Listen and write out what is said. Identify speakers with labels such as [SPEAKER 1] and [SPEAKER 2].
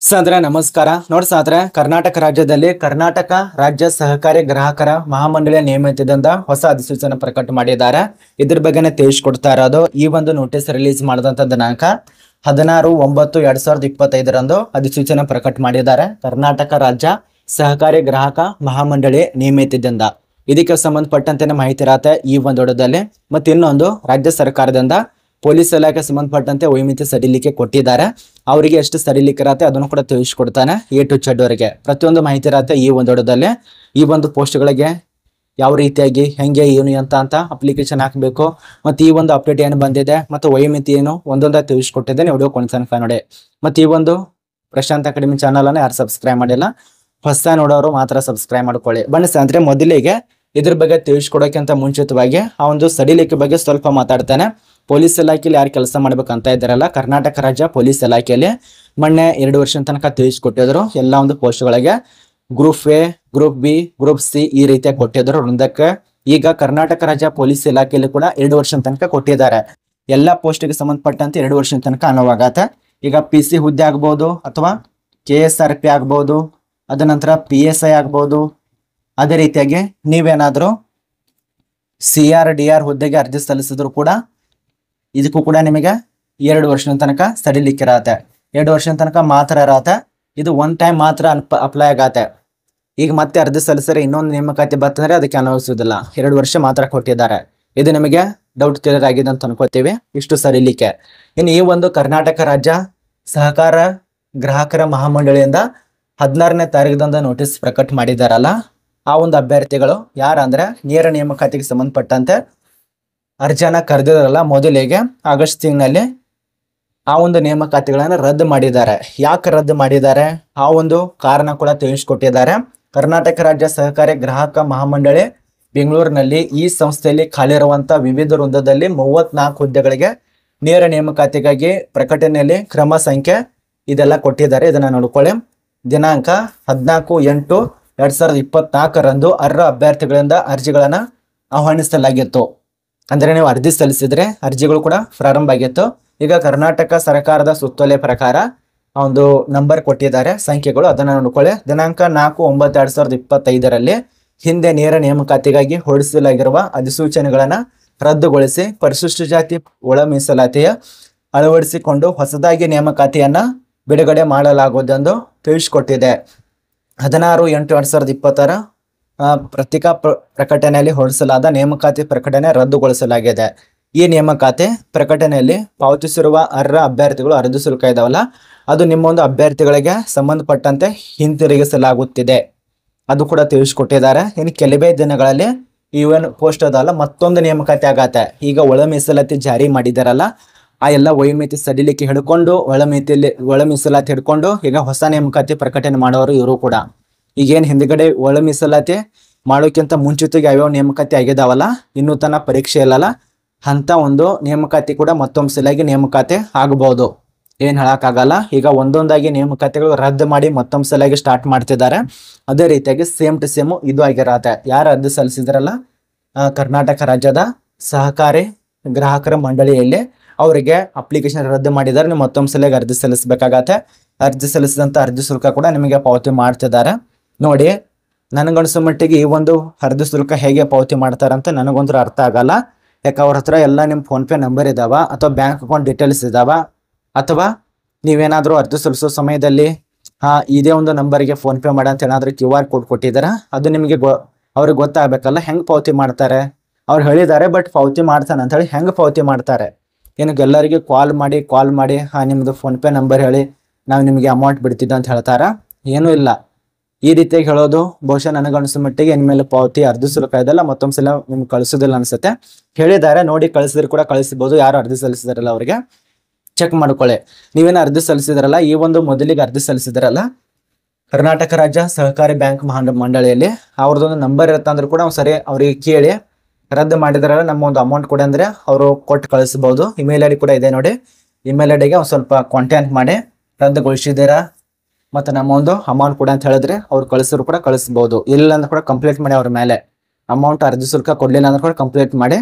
[SPEAKER 1] ಸಾದ್ರೆ ನಮಸ್ಕಾರ ನೋಡಿ ಸಾದ್ರೆ ಕರ್ನಾಟಕ ರಾಜ್ಯದಲ್ಲಿ ಕರ್ನಾಟಕ ರಾಜ್ಯ ಸಹಕಾರಿ ಗ್ರಾಹಕರ ಮಹಾಮಂಡಳಿಯ ನೇಮಿತದಿಂದ ಹೊಸ ಅಧಿಸೂಚನೆ ಪ್ರಕಟ ಮಾಡಿದ್ದಾರೆ. ಇದ್ರ ಬಗ್ಗೆನೇ ತಿಳಿಸ್ಕೊಡ್ತಾ ಇರೋದು. ಈ ಒಂದು ನೋಟಿಸ್ ರಿಲೀಸ್ ಮಾಡಿದಂತ ದಿನಾಂಕ 16/9/2025 ಅಧಿಸೂಚನೆ ಪ್ರಕಟ ಮಾಡಿದ್ದಾರೆ. ಕರ್ನಾಟಕ ರಾಜ್ಯ ಸಹಕಾರಿ ಗ್ರಾಹಕ ಮಹಾಮಂಡಳಿ ನೇಮಿತದಿಂದ ಇದಕ್ಕೆ ಸಂಬಂಧಪಟ್ಟಂತೆ ಮಾಹಿತಿ ಇರತ್ತೆ ಈ ಒಂದು ವಿಡಿಯೋದಲ್ಲಿ. ಮತ್ತೆ ಇನ್ನೊಂದು ರಾಜ್ಯ ಸರ್ಕಾರದಿಂದ ಪೊಲೀಸ್ ಇಲಾಖೆ ಸಂಬಂಧಪಟ್ಟಂತೆ ವೈಮಿತಿ ಸಡಿಲಿಕೆ ಕೊಟ್ಟಿದ್ದಾರೆ. ಅವರಿಗೆ ಎಷ್ಟು ಸಡಿಲಿಕೆ ಇರತ್ತೆ ಅದನ್ನು ಕೂಡ ತಿಳಿಸ್ಕೊಡ್ತಾನೆ A to Z ವರೆಗೆ ಪ್ರತಿಯೊಂದು ಮಾಹಿತಿ ಇರತ್ತೆ ಈ ಒಂದು ವಿಡಿಯೋದಲ್ಲಿ. ಈ ಒಂದು ಪೋಸ್ಟ್ಗಳಿಗೆ ಯಾವ ರೀತಿಯಾಗಿ ಹೆಂಗೆ ಏನು ಅಂತ ಅಪ್ಲಿಕೇಶನ್ ಹಾಕಬೇಕು ಮತ್ತೆ ಈ ಒಂದು ಅಪ್ಡೇಟ್ ಏನು ಬಂದಿದೆ ಮತ್ತೆ ವೈಮಿತಿ ಏನು ಒಂದೊಂದ ತಿಳಿಸ್ಕೊಟ್ಟಿದ್ದೇನೆ. ವಿಡಿಯೋ ಕೊನೆತನಕ ನೋಡಿ. ಮತ್ತೆ ಈ ಒಂದು ಪ್ರಶಾಂತ್ ಅಕಾಡೆಮಿ ಚಾನಲ್ ಅನ್ನು ಯಾರು ಸಬ್ಸ್ಕ್ರೈಬ್ ಮಾಡಿಲ್ಲ ಹೊಸ ನೋಡೋರು ಮಾತ್ರ ಸಬ್ಸ್ಕ್ರೈಬ್ ಮಾಡ್ಕೊಳ್ಳಿ. ಬನ್ನಿ ಸ್ನೇಹಿತರೆ, ಮೊದಲಿಗೆ ಇದ್ರ ಬಗ್ಗೆ ತಿಳಿಸ್ಕೊಡೋಕ್ಕಿಂತ ಮುಂಚಿತವಾಗಿ ಆ ಒಂದು ಸಡಿಲಿಕೆ ಬಗ್ಗೆ ಸ್ವಲ್ಪ ಮಾತಾಡ್ತಾನೆ. ಪೊಲೀಸ್ ಇಲಾಖೆಯಲ್ಲಿ ಯಾರು ಕೆಲಸ ಮಾಡ್ಬೇಕಂತ ಇದ್ದಾರಲ್ಲ, ಕರ್ನಾಟಕ ರಾಜ್ಯ ಪೊಲೀಸ್ ಇಲಾಖೆಯಲ್ಲಿ ಮೊನ್ನೆ 2 ವರ್ಷದ ತನಕ ತಿಳಿಸ್ಕೊಟ್ಟಿದ್ರು. ಎಲ್ಲ ಒಂದು ಪೋಸ್ಟ್ಗಳಿಗೆ group A, group B, group C ಈ ರೀತಿಯಾಗಿ ಕೊಟ್ಟಿದ್ರು ವೃಂದಕ್ಕೆ. ಈಗ ಕರ್ನಾಟಕ ರಾಜ್ಯ ಪೊಲೀಸ್ ಇಲಾಖೆಯಲ್ಲಿ ಕೂಡ 2 ವರ್ಷದ ತನಕ ಕೊಟ್ಟಿದ್ದಾರೆ. ಎಲ್ಲ ಪೋಸ್ಟ್ಗೆ ಸಂಬಂಧಪಟ್ಟಂತೆ 2 ವರ್ಷದ ತನಕ ಅನುವಾಗತ್ತೆ. ಈಗ PC ಹುದ್ದೆ ಆಗ್ಬೋದು ಅಥವಾ KSRP ಆಗ್ಬೋದು, ಅದ ನಂತರ PSI ಆಗ್ಬೋದು. ಅದೇ ರೀತಿಯಾಗಿ ನೀವೇನಾದ್ರೂ CRDR ಹುದ್ದೆಗೆ ಅರ್ಜಿ ಸಲ್ಲಿಸಿದ್ರು ಕೂಡ ಇದಕ್ಕೂ ಕೂಡ ನಿಮಗೆ 2 ವರ್ಷದ ತನಕ ಸಡಿಲಿಕ್ಕೆ ಇರತ್ತೆ. 2 ವರ್ಷದ ತನಕ ಮಾತ್ರ ಇರತ್ತೆ. ಇದು ಒನ್ ಟೈಮ್ ಮಾತ್ರ ಅಪ್ಲೈ ಆಗತ್ತೆ. ಈಗ ಮತ್ತೆ ಅರ್ಜಿ ಸಲ್ಲಿಸಿದ್ರೆ ಇನ್ನೊಂದು ನೇಮಕಾತಿ ಬರ್ತಂದ್ರೆ ಅದಕ್ಕೆ ಅನ್ವಯಿಸುವುದಿಲ್ಲ. 2 ವರ್ಷ ಮಾತ್ರ ಕೊಟ್ಟಿದ್ದಾರೆ. ಇದು ನಿಮಗೆ ಡೌಟ್ ಕ್ಲಿಯರ್ ಆಗಿದೆ ಅಂತ ಅನ್ಕೋತೀವಿ. ಇಷ್ಟು ಸಡಿಲಿಕೆ. ಇನ್ನು ಈ ಒಂದು ಕರ್ನಾಟಕ ರಾಜ್ಯ ಸಹಕಾರ ಗ್ರಾಹಕರ ಮಹಾಮಂಡಳಿಯಿಂದ 16ನೇ ತಾರೀಕದಂದು ನೋಟಿಸ್ ಪ್ರಕಟ ಮಾಡಿದಾರಲ್ಲ, ಆ ಒಂದು ಅಭ್ಯರ್ಥಿಗಳು ಯಾರಂದ್ರೆ ನೇರ ನೇಮಕಾತಿಗೆ ಸಂಬಂಧಪಟ್ಟಂತೆ ಅರ್ಜಿಯನ್ನ ಕರೆದಿರಲ್ಲ. ಮೊದಲಿಗೆ ಆಗಸ್ಟ್ ತಿಂಗಳಲ್ಲಿ ಆ ಒಂದು ನೇಮಕಾತಿಗಳನ್ನು ರದ್ದು ಮಾಡಿದ್ದಾರೆ. ಯಾಕೆ ರದ್ದು ಮಾಡಿದ್ದಾರೆ ಆ ಒಂದು ಕಾರಣ ಕೂಡ ತಿಳಿಸ್ಕೊಟ್ಟಿದ್ದಾರೆ. ಕರ್ನಾಟಕ ರಾಜ್ಯ ಸಹಕಾರಿ ಗ್ರಾಹಕ ಮಹಾಮಂಡಳಿ ಬೆಂಗಳೂರಿನಲ್ಲಿ ಈ ಸಂಸ್ಥೆಯಲ್ಲಿ ಖಾಲಿ ಇರುವಂತ ವಿವಿಧ ವೃಂದದಲ್ಲಿ 34 ಹುದ್ದೆಗಳಿಗೆ ನೇರ ನೇಮಕಾತಿಗಾಗಿ ಪ್ರಕಟಣೆಯಲ್ಲಿ ಕ್ರಮ ಸಂಖ್ಯೆ ಇದೆಲ್ಲ ಕೊಟ್ಟಿದ್ದಾರೆ. ಇದನ್ನ ನೋಡ್ಕೊಳ್ಳಿ. ದಿನಾಂಕ 14/8/2024 ಅರ್ಹ ಅಭ್ಯರ್ಥಿಗಳಿಂದ ಅರ್ಜಿಗಳನ್ನ ಆಹ್ವಾನಿಸಲಾಗಿತ್ತು. ಅಂದ್ರೆ ನೀವು ಅರ್ಜಿ ಸಲ್ಲಿಸಿದ್ರೆ ಅರ್ಜಿಗಳು ಕೂಡ ಪ್ರಾರಂಭ ಆಗಿತ್ತು. ಈಗ ಕರ್ನಾಟಕ ಸರ್ಕಾರದ ಸುತ್ತೋಲೆ ಪ್ರಕಾರ ಒಂದು ನಂಬರ್ ಕೊಟ್ಟಿದ್ದಾರೆ, ಸಂಖ್ಯೆಗಳು, ಅದನ್ನ ನೋಡ್ಕೊಳ್ಳಿ. ದಿನಾಂಕ 4/9/2025 ಹಿಂದೆ ನೇರ ನೇಮಕಾತಿಗಾಗಿ ಹೊರಡಿಸಲಾಗಿರುವ ಅಧಿಸೂಚನೆಗಳನ್ನ ರದ್ದುಗೊಳಿಸಿ ಪರಿಶಿಷ್ಟ ಜಾತಿ ಒಳ ಮೀಸಲಾತಿಯ ಅಳವಡಿಸಿಕೊಂಡು ಹೊಸದಾಗಿ ನೇಮಕಾತಿಯನ್ನ ಬಿಡುಗಡೆ ಮಾಡಲಾಗುವುದೆಂದು ತಿಳಿಸಿಕೊಟ್ಟಿದೆ. 16/8/2020 ಪತ್ರಿಕಾ ಪ್ರಕಟಣೆಯಲ್ಲಿ ಹೊರಡಿಸಲಾದ ನೇಮಕಾತಿ ಪ್ರಕಟಣೆ ರದ್ದುಗೊಳಿಸಲಾಗಿದೆ. ಈ ನೇಮಕಾತಿ ಪ್ರಕಟಣೆಯಲ್ಲಿ ಪಾವತಿಸಿರುವ ಅರ್ಹ ಅಭ್ಯರ್ಥಿಗಳು ಅರ್ಜಿ ಶುಲ್ಕ ಇದಾವಲ್ಲ, ಅದು ನಿಮ್ಮೊಂದು ಅಭ್ಯರ್ಥಿಗಳಿಗೆ ಸಂಬಂಧಪಟ್ಟಂತೆ ಹಿಂತಿರುಗಿಸಲಾಗುತ್ತಿದೆ. ಅದು ಕೂಡ ತಿಳಿಸ್ಕೊಟ್ಟಿದ್ದಾರೆ. ಇನ್ನು ಕೆಲವೇ ದಿನಗಳಲ್ಲಿ UN ಪೋಸ್ಟ್ ಅದಲ್ಲ ಮತ್ತೊಂದು ನೇಮಕಾತಿ ಆಗತ್ತೆ. ಈಗ ಒಳ ಮೀಸಲಾತಿ ಜಾರಿ ಮಾಡಿದಾರಲ್ಲ, ಆ ಎಲ್ಲ ವೈಮಿತಿ ಸಡಿಲಿಕೆ ಹಿಡ್ಕೊಂಡು ಒಳ ಮೀಸಲಾತಿ ಹಿಡ್ಕೊಂಡು ಈಗ ಹೊಸ ನೇಮಕಾತಿ ಪ್ರಕಟಣೆ ಮಾಡೋರು ಇವರು ಕೂಡ. ಈಗೇನು ಹಿಂದ್ಗಡೆ ಒಳ ಮೀಸಲಾತಿ ಮಾಡೋಕ್ಕಿಂತ ಮುಂಚಿತವಾಗಿ ಯಾವ್ಯಾವ ನೇಮಕಾತಿ ಆಗಿದಾವಲ್ಲ, ಇನ್ನೂ ತನ್ನ ಪರೀಕ್ಷೆ ಇಲ್ಲಲ್ಲ, ಅಂತ ಒಂದು ನೇಮಕಾತಿ ಕೂಡ ಮತ್ತೊಂದು ಸಲವಾಗಿ ನೇಮಕಾತಿ ಆಗಬಹುದು. ಏನ್ ಹೇಳಕ್ಕಾಗಲ್ಲ. ಈಗ ಒಂದೊಂದಾಗಿ ನೇಮಕಾತಿಗಳು ರದ್ದು ಮಾಡಿ ಮತ್ತೊಂದು ಸಲವಾಗಿ ಸ್ಟಾರ್ಟ್ ಮಾಡ್ತಿದ್ದಾರೆ. ಅದೇ ರೀತಿಯಾಗಿ ಸೇಮ್ ಟು ಸೇಮ್ ಇದು ಆಗಿರತ್ತೆ. ಯಾರು ಅರ್ಜಿ ಸಲ್ಲಿಸಿದ್ರಲ್ಲ ಕರ್ನಾಟಕ ರಾಜ್ಯದ ಸಹಕಾರಿ ಗ್ರಾಹಕರ ಮಂಡಳಿಯಲ್ಲಿ ಅವರಿಗೆ ಅಪ್ಲಿಕೇಶನ್ ರದ್ದು ಮಾಡಿದ್ದಾರೆ. ನೀವು ಮತ್ತೊಂದು ಸಲವಾಗಿ ಅರ್ಜಿ ಸಲ್ಲಿಸಬೇಕಾಗತ್ತೆ. ಅರ್ಜಿ ಸಲ್ಲಿಸಿದಂತ ಅರ್ಜಿ ಶುಲ್ಕ ಕೂಡ ನಿಮಗೆ ಪಾವತಿ ಮಾಡ್ತಿದ್ದಾರೆ. ನೋಡಿ, ನನಗನ್ಸೋ ಮಟ್ಟಿಗೆ ಈ ಒಂದು ಅರ್ಜಿ ಶುಲ್ಕ ಹೇಗೆ ಪಾವತಿ ಮಾಡ್ತಾರಂತ ನನಗೊಂದು ಅರ್ಥ ಆಗಲ್ಲ. ಯಾಕೆ ಅವ್ರ ಹತ್ರ ಎಲ್ಲ ನಿಮ್ಮ ಫೋನ್ಪೇ ನಂಬರ್ ಇದಾವ ಅಥವಾ ಬ್ಯಾಂಕ್ ಅಕೌಂಟ್ ಡೀಟೇಲ್ಸ್ ಇದಾವ, ಅಥವಾ ನೀವೇನಾದ್ರೂ ಅರ್ಜಿ ಸಲ್ಲಿಸೋ ಸಮಯದಲ್ಲಿ ಇದೇ ಒಂದು ನಂಬರ್ಗೆ ಫೋನ್ಪೇ ಮಾಡಿ ಅಂತ ಏನಾದ್ರೂ QR ಕೋಡ್ ಕೊಟ್ಟಿದ್ದಾರೆ, ಅದು ನಿಮಗೆ ಅವ್ರಿಗೆ ಗೊತ್ತಾಗಬೇಕಲ್ಲ. ಹೆಂಗೆ ಪಾವತಿ ಮಾಡ್ತಾರೆ? ಅವ್ರು ಹೇಳಿದ್ದಾರೆ ಬಟ್ ಪಾವತಿ ಮಾಡ್ತಾನೆ ಅಂತ ಹೇಳಿ ಹೆಂಗೆ ಪಾವತಿ ಮಾಡ್ತಾರೆ? ಏನಕ್ಕೆ ಎಲ್ಲರಿಗೆ ಕಾಲ್ ಮಾಡಿ ನಿಮ್ಮದು ಫೋನ್ಪೇ ನಂಬರ್ ಹೇಳಿ ನಾವು ನಿಮಗೆ ಅಮೌಂಟ್ ಬಿಡ್ತಿದ್ದ ಅಂತ ಹೇಳ್ತಾರ? ಏನೂ ಇಲ್ಲ. ಈ ರೀತಿಯಾಗಿ ಹೇಳೋದು ಬಹುಶಃ ನನಗನ್ಸೋ ಮಟ್ಟಿಗೆ ಇನ್ಮೇಲೆ ಪಾವತಿ ಅರ್ಜಿ ಶುಲ್ಕ ಇದೆಲ್ಲ ಮತ್ತೊಂದು ಸಲ ನಿಮ್ಗೆ ಕಳಿಸೋದಿಲ್ಲ ಅನ್ಸುತ್ತೆ. ಹೇಳಿದ್ದಾರೆ, ನೋಡಿ ಕಳಿಸಿದ್ರು ಕೂಡ ಕಳಿಸಬಹುದು. ಯಾರು ಅರ್ಜಿ ಸಲ್ಲಿಸಿದಾರಲ್ಲ ಅವರಿಗೆ ಚೆಕ್ ಮಾಡ್ಕೊಳ್ಳಿ. ನೀವೇನು ಅರ್ಜಿ ಸಲ್ಲಿಸಿದ್ರಲ್ಲ, ಈ ಒಂದು ಮೊದಲಿಗೆ ಅರ್ಜಿ ಸಲ್ಲಿಸಿದ್ರಲ್ಲ ಕರ್ನಾಟಕ ರಾಜ್ಯ ಸಹಕಾರಿ ಬ್ಯಾಂಕ್ ಮಂಡಳಿಯಲ್ಲಿ ಅವ್ರದ್ದೊಂದು ನಂಬರ್ ಇರುತ್ತೆ ಅಂದ್ರೂ ಕೂಡ ಒಂದ್ಸರಿ ಅವ್ರಿಗೆ ಕೇಳಿ ರದ್ದು ಮಾಡಿದ್ರಲ್ಲ ನಮ್ಮ ಒಂದು ಅಮೌಂಟ್ ಕೊಡಿ ಅಂದ್ರೆ ಅವರು ಕೊಟ್ಟು ಕಳಿಸಬಹುದು. ಇಮೇಲ್ ID ಕೂಡ ಇದೆ ನೋಡಿ. ಇಮೇಲ್ IDಗೆ ಒಂದು ಸ್ವಲ್ಪ ಕಾಂಟ್ಯಾಕ್ಟ್ ಮಾಡಿ ರದ್ದುಗೊಳಿಸಿದ್ದೀರಾ ಮತ್ತು ನಮ್ಮ ಒಂದು ಅಮೌಂಟ್ ಕೊಡಿ ಅಂತ ಹೇಳಿದ್ರೆ ಅವ್ರು ಕಳಿಸಿದ್ರು ಕೂಡ ಕಳಿಸಬಹುದು. ಇಲ್ಲ ಅಂದ್ರೆ ಕೂಡ ಕಂಪ್ಲೇಂಟ್ ಮಾಡಿ ಅವ್ರ ಮೇಲೆ. ಅಮೌಂಟ್ ಅರ್ಜಿ ಶುಲ್ಕ ಕೊಡ್ಲಿಲ್ಲ ಅಂದ್ರೆ ಕೂಡ ಕಂಪ್ಲೇಂಟ್ ಮಾಡಿ